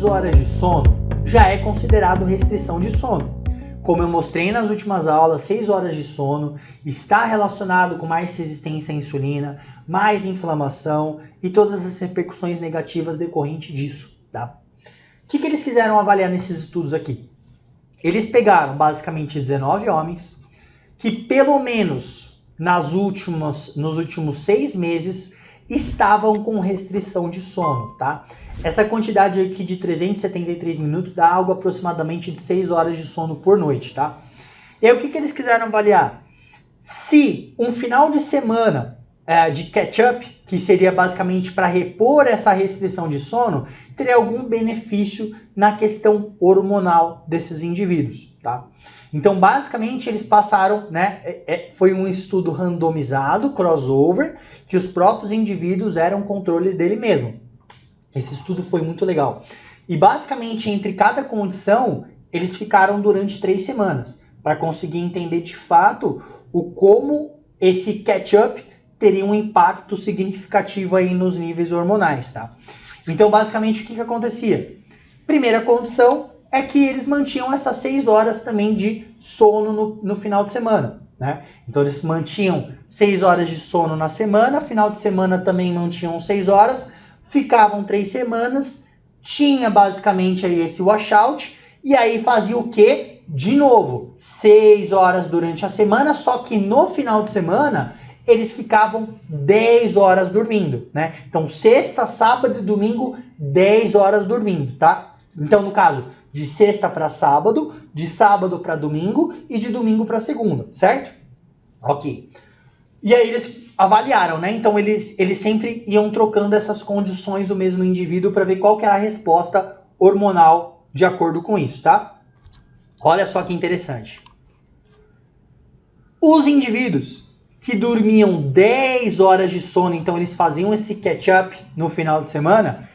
horas de sono já é considerado restrição de sono. Como eu mostrei nas últimas aulas, 6 horas de sono está relacionado com mais resistência à insulina, mais inflamação e todas as repercussões negativas decorrentes disso, tá? O que eles quiseram avaliar nesses estudos aqui? Eles pegaram basicamente 19 homens que pelo menos nos últimos 6 meses estavam com restrição de sono, tá? Essa quantidade aqui de 373 minutos dá algo aproximadamente de 6 horas de sono por noite, tá? E aí o que eles quiseram avaliar? Se um final de semana de catch-up, que seria basicamente para repor essa restrição de sono, teria algum benefício na questão hormonal desses indivíduos, tá? Então, basicamente, eles passaram, né? Foi um estudo randomizado, crossover, que os próprios indivíduos eram controles dele mesmo. Esse estudo foi muito legal. E, basicamente, entre cada condição, eles ficaram durante 3 semanas, para conseguir entender de fato como esse catch-up teria um impacto significativo aí nos níveis hormonais, tá? Então, basicamente, o que acontecia? Primeira condição é que eles mantinham essas 6 horas também de sono no final de semana, né? Então eles mantinham 6 horas de sono na semana, final de semana também mantinham 6 horas, ficavam 3 semanas, tinha basicamente aí esse washout, e aí fazia o quê? De novo, 6 horas durante a semana, só que no final de semana eles ficavam 10 horas dormindo, né? Então sexta, sábado e domingo, 10 horas dormindo, tá? Então no caso, de sexta para sábado, de sábado para domingo e de domingo para segunda, certo? Ok. E aí eles avaliaram, né? Então eles sempre iam trocando essas condições do mesmo indivíduo para ver qual que era a resposta hormonal de acordo com isso, tá? Olha só que interessante. Os indivíduos que dormiam 10 horas de sono, então eles faziam esse catch-up no final de semana,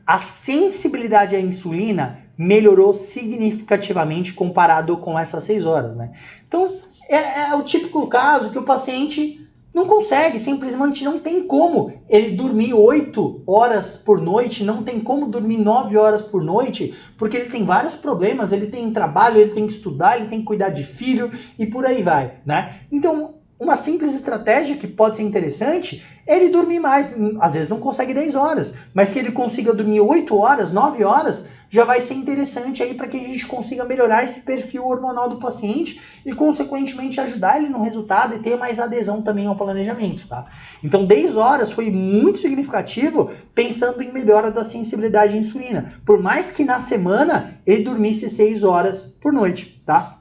a sensibilidade à insulina melhorou significativamente comparado com essas 6 horas, né? Então, é o típico caso que o paciente não consegue, simplesmente não tem como ele dormir 8 horas por noite, não tem como dormir 9 horas por noite, porque ele tem vários problemas, ele tem trabalho, ele tem que estudar, ele tem que cuidar de filho e por aí vai, né? Então, uma simples estratégia que pode ser interessante é ele dormir mais, às vezes não consegue 10 horas, mas que ele consiga dormir 8 horas, 9 horas, já vai ser interessante aí para que a gente consiga melhorar esse perfil hormonal do paciente e, consequentemente, ajudar ele no resultado e ter mais adesão também ao planejamento, tá? Então, 10 horas foi muito significativo pensando em melhora da sensibilidade à insulina, por mais que na semana ele dormisse 6 horas por noite, tá?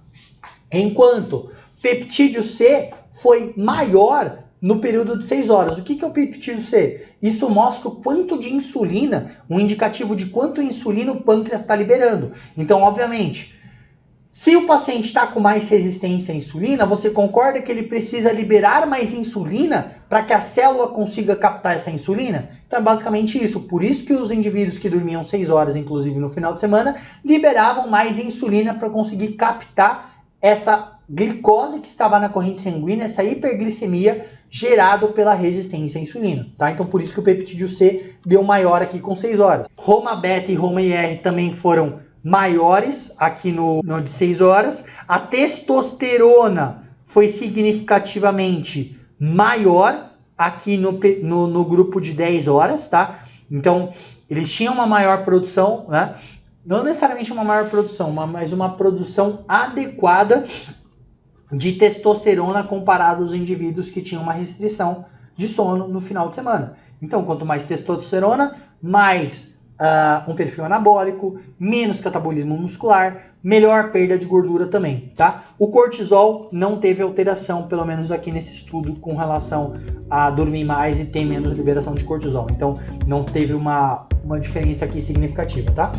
Enquanto peptídeo C foi maior no período de 6 horas. O que é o peptídeo C? Isso mostra o quanto de insulina, um indicativo de quanto insulina o pâncreas está liberando. Então, obviamente, se o paciente está com mais resistência à insulina, você concorda que ele precisa liberar mais insulina para que a célula consiga captar essa insulina? Então é basicamente isso. Por isso que os indivíduos que dormiam 6 horas, inclusive no final de semana, liberavam mais insulina para conseguir captar essa glicose que estava na corrente sanguínea, essa hiperglicemia gerado pela resistência à insulina, tá? Então por isso que o peptídeo C deu maior aqui com 6 horas. Roma beta e Roma IR também foram maiores aqui no de 6 horas. A testosterona foi significativamente maior aqui no grupo de 10 horas, tá? Então eles tinham uma maior produção, né? Não necessariamente uma maior produção, mas uma produção adequada de testosterona comparado aos indivíduos que tinham uma restrição de sono no final de semana. Então, quanto mais testosterona, mais um perfil anabólico, menos catabolismo muscular, melhor perda de gordura também, tá? O cortisol não teve alteração, pelo menos aqui nesse estudo, com relação a dormir mais e ter menos liberação de cortisol. Então, não teve uma diferença aqui significativa, tá?